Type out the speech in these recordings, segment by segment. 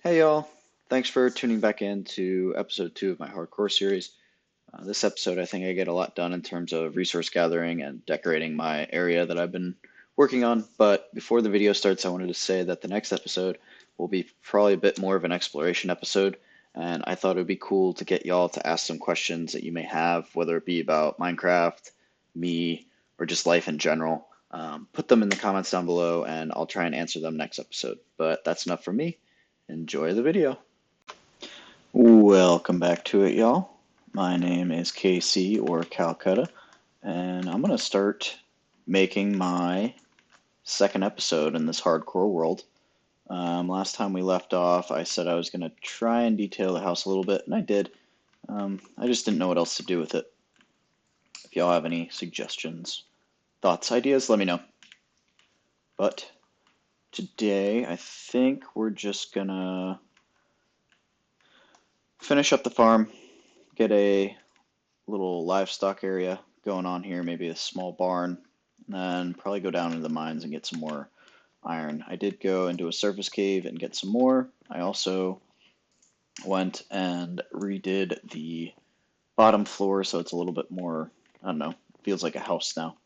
Hey y'all, thanks for tuning back in to episode 2 of my HardCore series. This episode, I think I get a lot done in terms of resource gathering and decorating my area that I've been working on. But before the video starts, I wanted to say that the next episode will be probably a bit more of an exploration episode. And I thought it would be cool to get y'all to ask some questions that you may have, whether it be about Minecraft, me, or just life in general. Put them in the comments down below, and I'll try and answer them next episode. But that's enough from me. Enjoy the video. Welcome back to it, y'all. My name is KC or Calcutta, and I'm going to start making my second episode in this hardcore world. Last time we left off, I said I was going to try and detail the house a little bit, and I did. I just didn't know what else to do with it. If y'all have any suggestions, thoughts, ideas, let me know. But today, I think we're just going to finish up the farm, get a little livestock area going on here, maybe a small barn, and then probably go down into the mines and get some more iron. I did go into a surface cave and get some more. I also went and redid the bottom floor so it's a little bit more, I don't know, feels like a house now.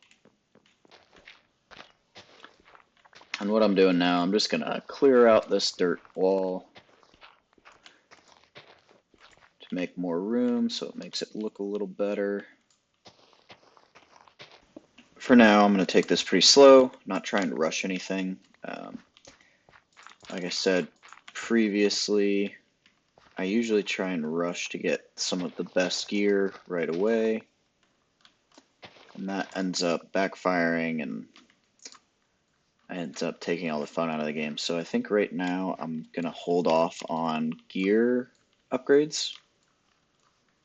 And what I'm doing now, I'm just going to clear out this dirt wall to make more room so it makes it look a little better. For now, I'm going to take this pretty slow, not trying to rush anything. Like I said previously, I usually try and rush to get some of the best gear right away, and that ends up backfiring and ends up taking all the fun out of the game. So I think right now I'm going to hold off on gear upgrades,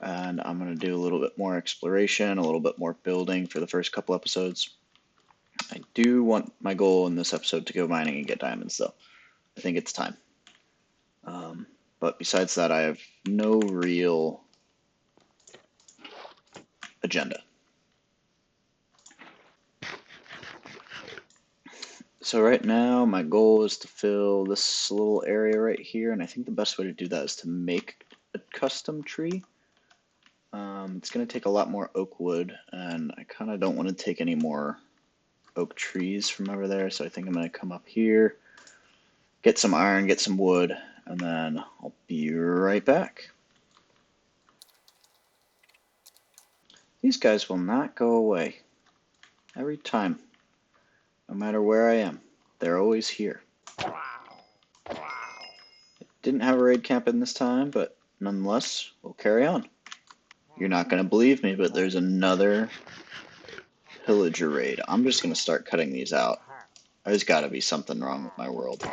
and I'm going to do a little bit more exploration, a little bit more building for the first couple episodes. I do want my goal in this episode to go mining and get diamonds, though. I think it's time. But besides that, I have no real agenda. So right now, my goal is to fill this little area right here, and I think the best way to do that is to make a custom tree. It's going to take a lot more oak wood, and I kind of don't want to take any more oak trees from over there, so I think I'm going to come up here, get some iron, get some wood, and then I'll be right back. These guys will not go away. Every time, no matter where I am, they're always here. Didn't have a raid camp in this time, but nonetheless, we'll carry on. You're not going to believe me, but there's another pillager raid. I'm just going to start cutting these out. There's got to be something wrong with my world.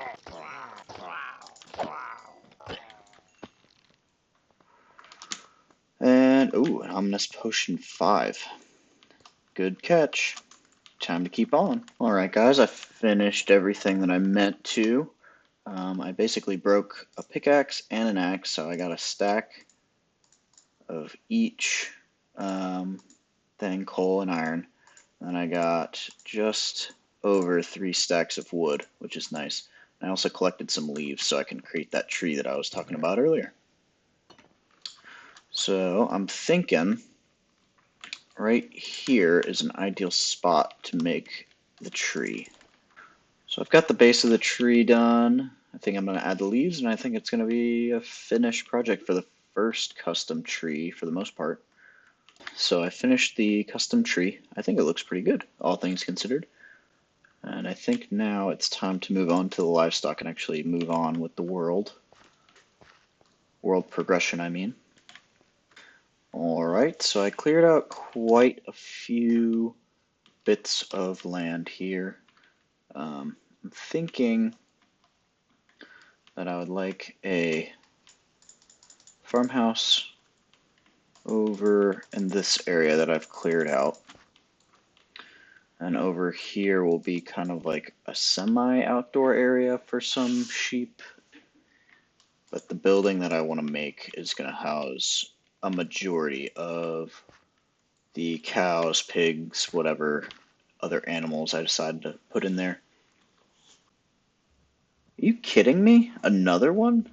And, ooh, an ominous potion 5. Good catch. Time to keep on. Alright guys, I finished everything that I meant to. I basically broke a pickaxe and an axe, so I got a stack of each thing, coal and iron. And I got just over 3 stacks of wood, which is nice. I also collected some leaves so I can create that tree that I was talking about earlier. So I'm thinking right here is an ideal spot to make the tree. So I've got the base of the tree done. I think I'm going to add the leaves, and I think it's going to be a finished project for the first custom tree for the most part. So I finished the custom tree. I think it looks pretty good, all things considered. And I think now it's time to move on to the livestock and actually move on with the world. World progression, I mean. Alright, so I cleared out quite a few bits of land here. I'm thinking that I would like a farmhouse over in this area that I've cleared out. And over here will be kind of like a semi-outdoor area for some sheep. But the building that I want to make is going to house a majority of the cows, pigs, whatever other animals I decide to put in there. Are you kidding me? Another one?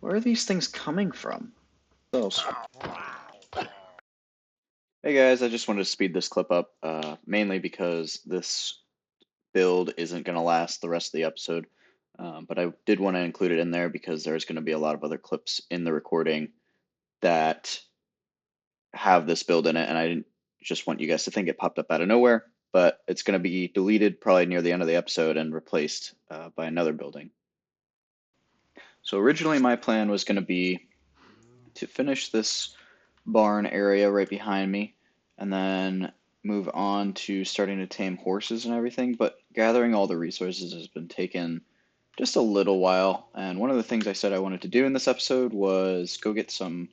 Where are these things coming from? Hey guys, I just wanted to speed this clip up, mainly because this build isn't going to last the rest of the episode. But I did want to include it in there because there's going to be a lot of other clips in the recording that have this build in it, and I didn't just want you guys to think it popped up out of nowhere, but it's going to be deleted probably near the end of the episode and replaced by another building. So originally my plan was going to be to finish this barn area right behind me and then move on to starting to tame horses and everything, but gathering all the resources has been taking just a little while, and one of the things I said I wanted to do in this episode was go get some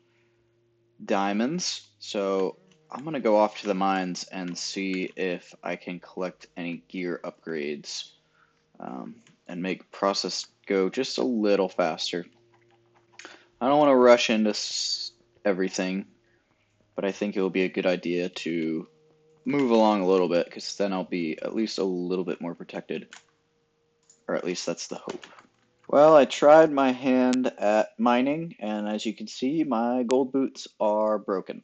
diamonds. So I'm gonna go off to the mines and see if I can collect any gear upgrades, and make process go just a little faster. I don't want to rush into everything, but I think it will be a good idea to move along a little bit because then I'll be at least a little bit more protected, or at least that's the hope. Well, I tried my hand at mining, and as you can see, my gold boots are broken.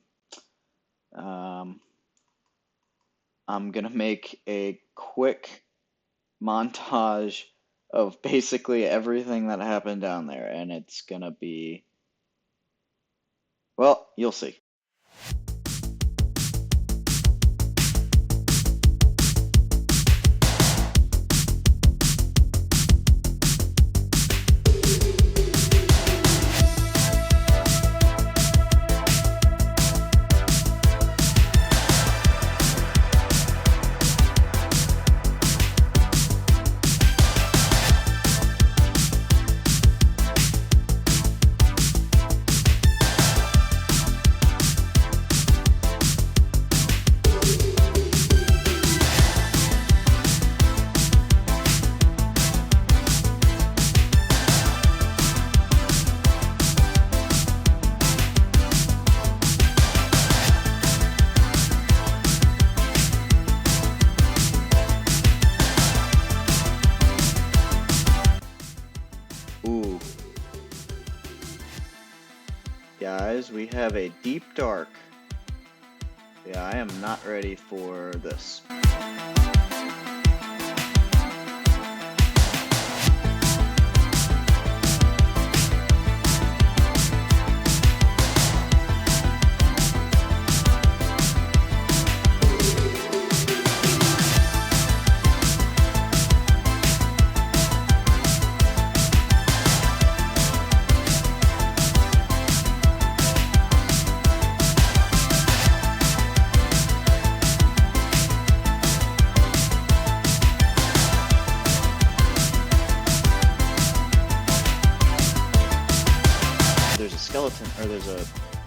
I'm gonna make a quick montage of basically everything that happened down there, and it's gonna be, well, you'll see. Ooh. Guys, we have a deep dark. Yeah, I am not ready for this. Skeleton, or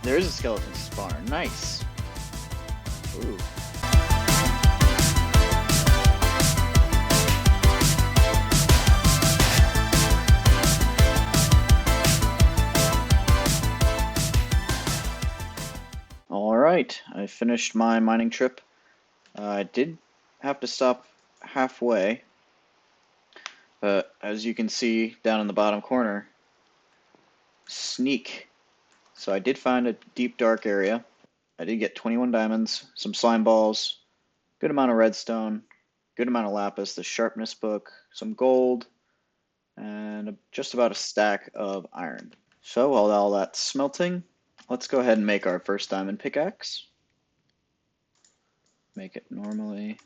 there is a skeleton spawn. Nice. Ooh. All right, I finished my mining trip. I did have to stop halfway, but as you can see down in the bottom corner, sneak. So I did find a deep dark area. I did get 21 diamonds, some slime balls, good amount of redstone, good amount of lapis, the sharpness book, some gold, and just about a stack of iron. So while all that's smelting, let's go ahead and make our first diamond pickaxe. Make it normally.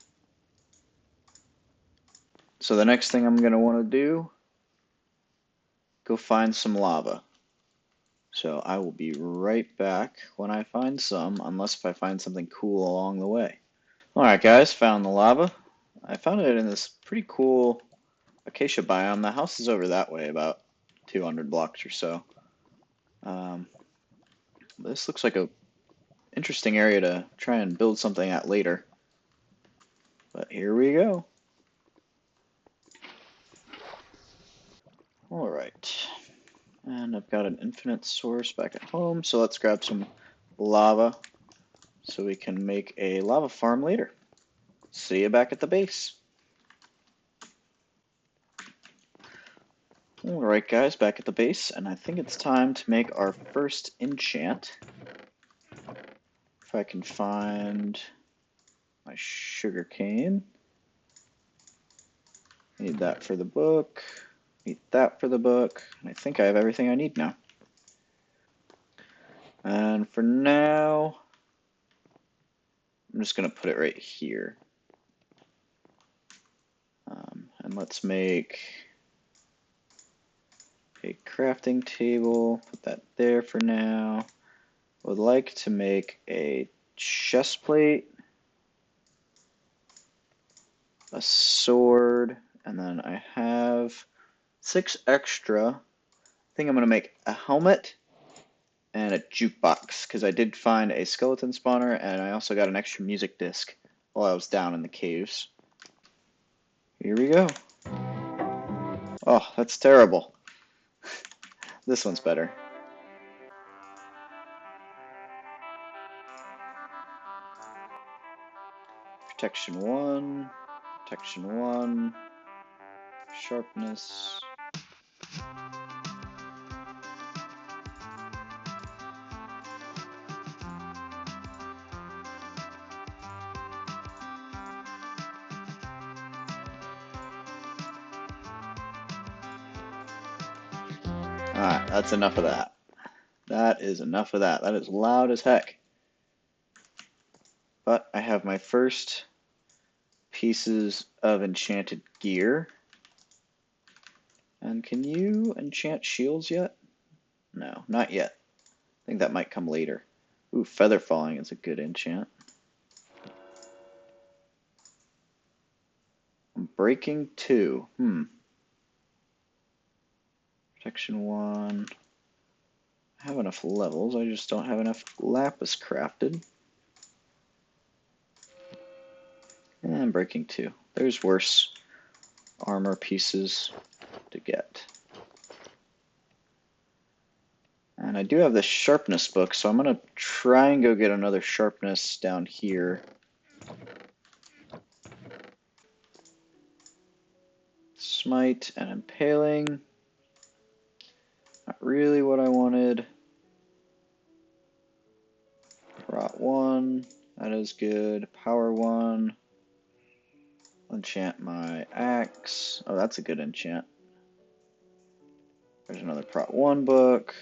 So the next thing I'm going to want to do, go find some lava. So I will be right back when I find some, unless if I find something cool along the way. Alright guys, found the lava. I found it in this pretty cool acacia biome. The house is over that way, about 200 blocks or so. This looks like a interesting area to try and build something at later. But here we go. Alright. And I've got an infinite source back at home, so let's grab some lava so we can make a lava farm later. See you back at the base. Alright guys, back at the base, and I think it's time to make our first enchant. If I can find my sugar cane. Need that for the book. Need that for the book. And I think I have everything I need now. And for now, I'm just going to put it right here. And let's make a crafting table. Put that there for now. I would like to make a chest plate, a sword, and then I have 6 extra. I think I'm going to make a helmet and a jukebox because I did find a skeleton spawner and I also got an extra music disc while I was down in the caves. Here we go. Oh, that's terrible. This one's better. Protection 1, protection 1, sharpness. Alright, that's enough of that. That is enough of that. That is loud as heck. But I have my first pieces of enchanted gear. And can you enchant shields yet? No, not yet. I think that might come later. Ooh, feather falling is a good enchant. Breaking 2. Protection 1. I have enough levels, I just don't have enough lapis crafted. And breaking 2. There's worse armor pieces to get. And I do have the sharpness book, so I'm going to try and go get another sharpness down here. Smite and impaling. Not really what I wanted. Rot 1. That is good. Power 1. Enchant my axe. Oh, that's a good enchant. There's another Prot 1 book.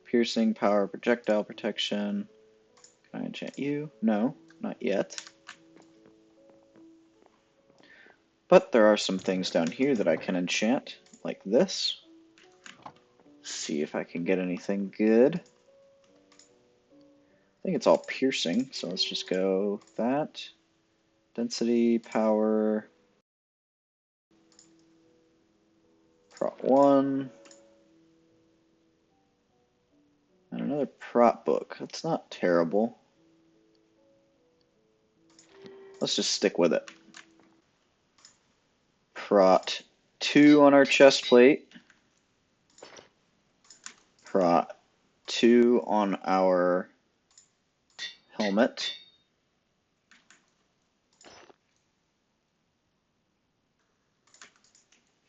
Piercing, power, projectile protection. Can I enchant you? No, not yet. But there are some things down here that I can enchant, like this. See if I can get anything good. I think it's all piercing, so let's just go that. Density, power, Prot 1. And another prop book. That's not terrible. Let's just stick with it. Prot 2 on our chest plate. Prot 2 on our helmet.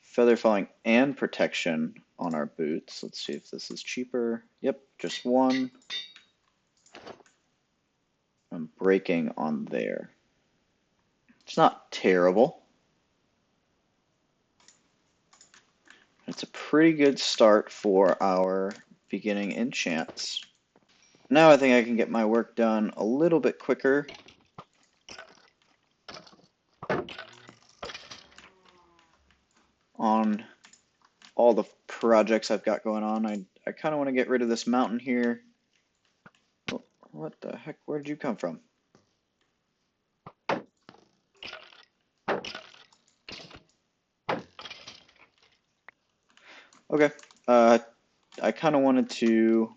Feather falling and protection on our boots. Let's see if this is cheaper. Yep, just 1. I'm breaking on there. It's not terrible. It's a pretty good start for our beginning enchants. Now I think I can get my work done a little bit quicker. On all the projects I've got going on. I kind of want to get rid of this mountain here. Oh, what the heck? Where did you come from? Okay. I kind of wanted to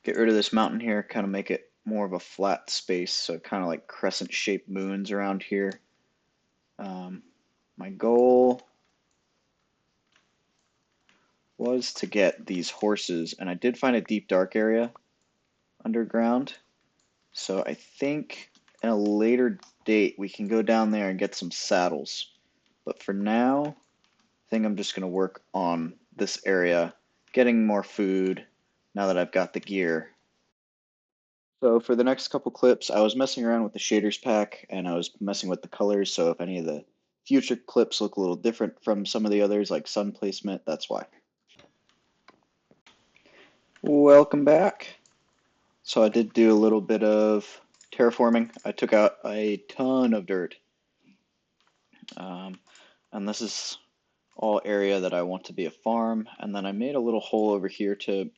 get rid of this mountain here, kind of make it more of a flat space, so kind of like crescent-shaped moons around here. My goal was to get these horses, and I did find a deep dark area underground, so I think in a later date we can go down there and get some saddles. But for now, think I'm just going to work on this area, getting more food now that I've got the gear. So for the next couple clips, I was messing around with the shaders pack and I was messing with the colors, so if any of the future clips look a little different from some of the others, like sun placement, that's why. Welcome back. So I did do a little bit of terraforming. I took out a ton of dirt. And this is all area that I want to be a farm. And then I made a little hole over here to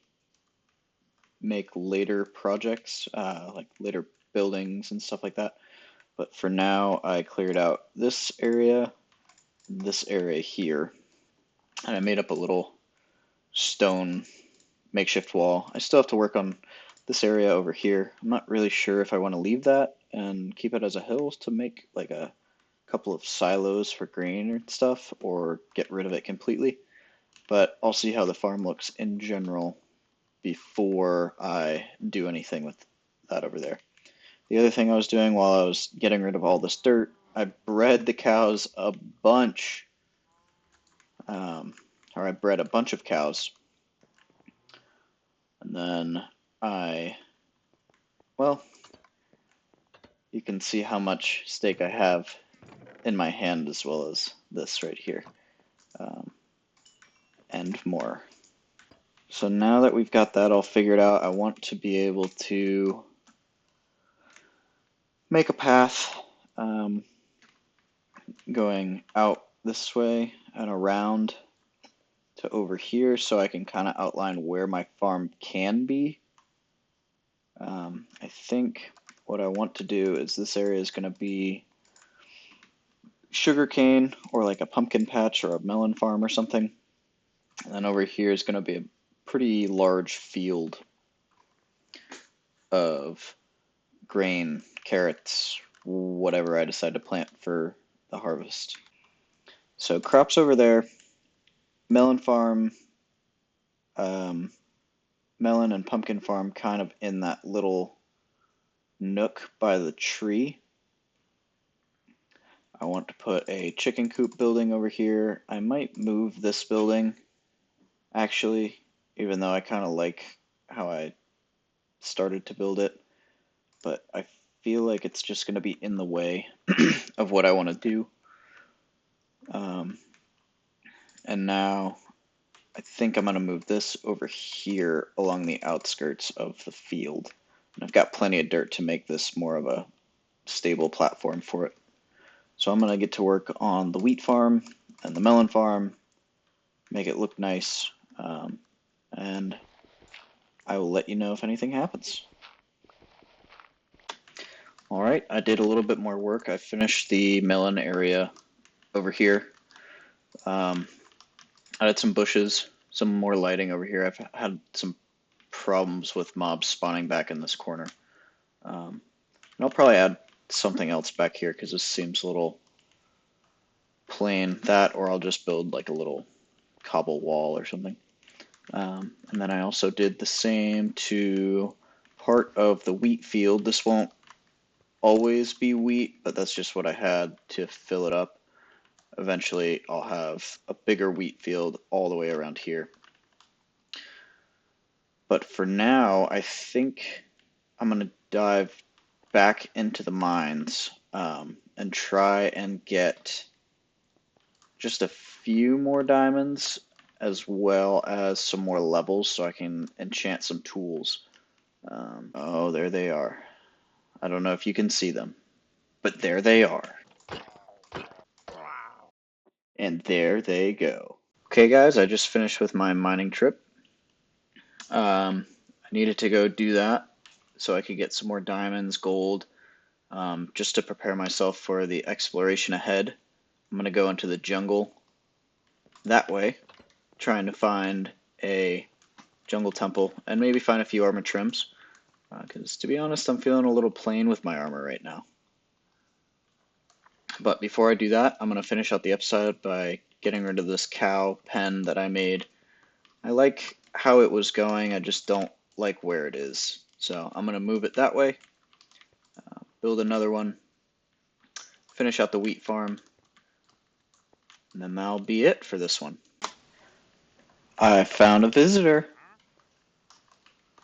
make later projects, like later buildings and stuff like that. But for now, I cleared out this area here, and I made up a little stone makeshift wall. I still have to work on this area over here. I'm not really sure if I want to leave that and keep it as a hill to make like a couple of silos for grain and stuff, or get rid of it completely. But I'll see how the farm looks in general before I do anything with that over there. The other thing I was doing while I was getting rid of all this dirt, I bred the cows a bunch, or I bred a bunch of cows, and then well, you can see how much steak I have in my hand as well as this right here, and more. So now that we've got that all figured out, I want to be able to make a path going out this way and around to over here so I can kind of outline where my farm can be. I think what I want to do is this area is going to be sugarcane or like a pumpkin patch or a melon farm or something. And then over here is going to be a pretty large field of grain, carrots, whatever I decide to plant for the harvest. So crops over there, melon farm, melon and pumpkin farm kind of in that little nook by the tree. I want to put a chicken coop building over here. I might move this building, actually, even though I kind of like how I started to build it. But I feel like it's just going to be in the way of what I want to do. And now I think I'm going to move this over here along the outskirts of the field. And I've got plenty of dirt to make this more of a stable platform for it. So I'm going to get to work on the wheat farm and the melon farm, make it look nice, and I will let you know if anything happens. All right, I did a little bit more work. I finished the melon area over here. I added some bushes, some more lighting over here. I've had some problems with mobs spawning back in this corner. And I'll probably add something else back here because this seems a little plain. That, or I'll just build like a little cobble wall or something. And then I also did the same to part of the wheat field. This won't always be wheat, but that's just what I had to fill it up. Eventually, I'll have a bigger wheat field all the way around here. But for now, I think I'm going to dive back into the mines and try and get just a few more diamonds as well as some more levels so I can enchant some tools. Oh, there they are. I don't know if you can see them, but there they are. And there they go. Okay, guys, I just finished with my mining trip. I needed to go do that so I could get some more diamonds, gold, just to prepare myself for the exploration ahead. I'm going to go into the jungle that way, trying to find a jungle temple and maybe find a few armor trims. Because to be honest, I'm feeling a little plain with my armor right now. But before I do that, I'm going to finish out the episode by getting rid of this cow pen that I made. I like how it was going, I just don't like where it is. So I'm going to move it that way, build another one, finish out the wheat farm, And then that'll be it for this one. I found a visitor.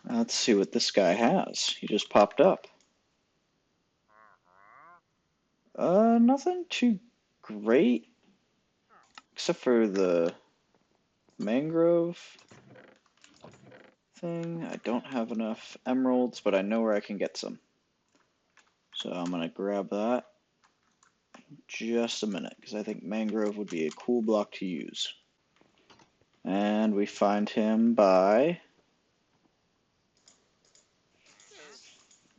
Let's see what this guy has. He just popped up. Nothing too great, except for the mangrove thing. I don't have enough emeralds, but I know where I can get some. So I'm gonna grab that in just a minute, because I think mangrove would be a cool block to use. And we find him by...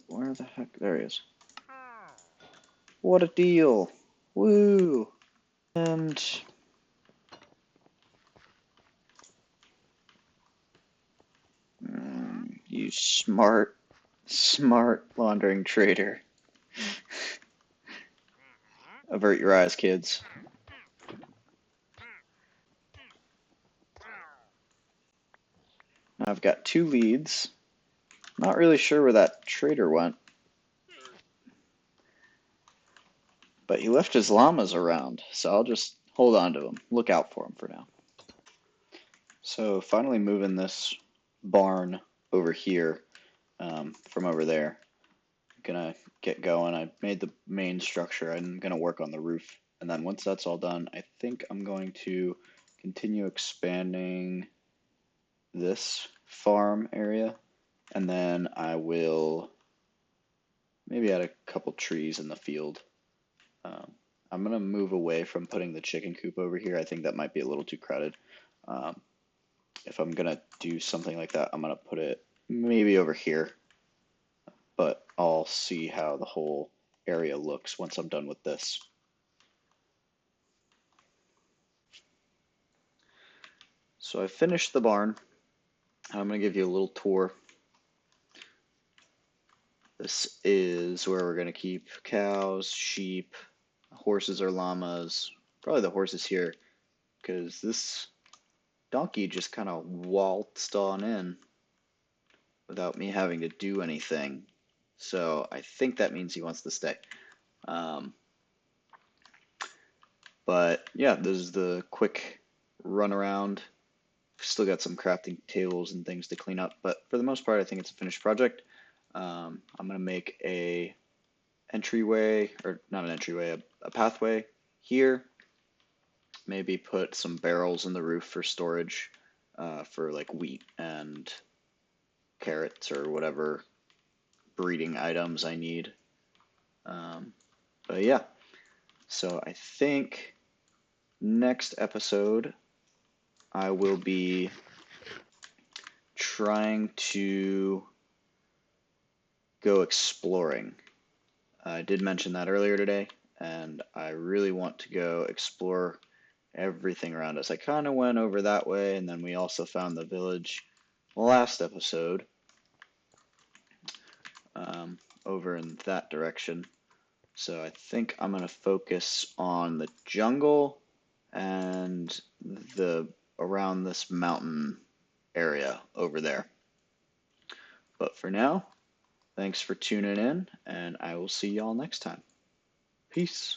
Where the heck? There he is. What a deal! Woo! And you smart laundering trader. Avert your eyes, kids. Now I've got 2 leads. Not really sure where that trader went, but he left his llamas around, so I'll just hold on to him. Look out for him for now. So finally moving this barn over here from over there. Gonna get going. I made the main structure. I'm gonna work on the roof, and then once that's all done, I think I'm going to continue expanding this farm area, and then I will maybe add a couple trees in the field. I'm gonna move away from putting the chicken coop over here. I think that might be a little too crowded. If I'm gonna do something like that, I'm gonna put it maybe over here, but I'll see how the whole area looks once I'm done with this. So I finished the barn. I'm gonna give you a little tour. This is where we're gonna keep cows, sheep, horses or llamas. Probably the horses here, because this donkey just kind of waltzed on in without me having to do anything. So I think that means he wants to stay. But yeah, this is the quick run around. Still got some crafting tables and things to clean up, but for the most part, I think it's a finished project. I'm gonna make a entryway, or not an entryway, a pathway here. Maybe put some barrels in the roof for storage, for like wheat and carrots or whatever breeding items I need. But yeah, so I think next episode I will be trying to go exploring. I did mention that earlier today, and I really want to go explore everything around us. I kind of went over that way, and then we also found the village last episode, over in that direction. So I think I'm going to focus on the jungle and the around this mountain area over there. But for now, thanks for tuning in, and I will see y'all next time. Peace.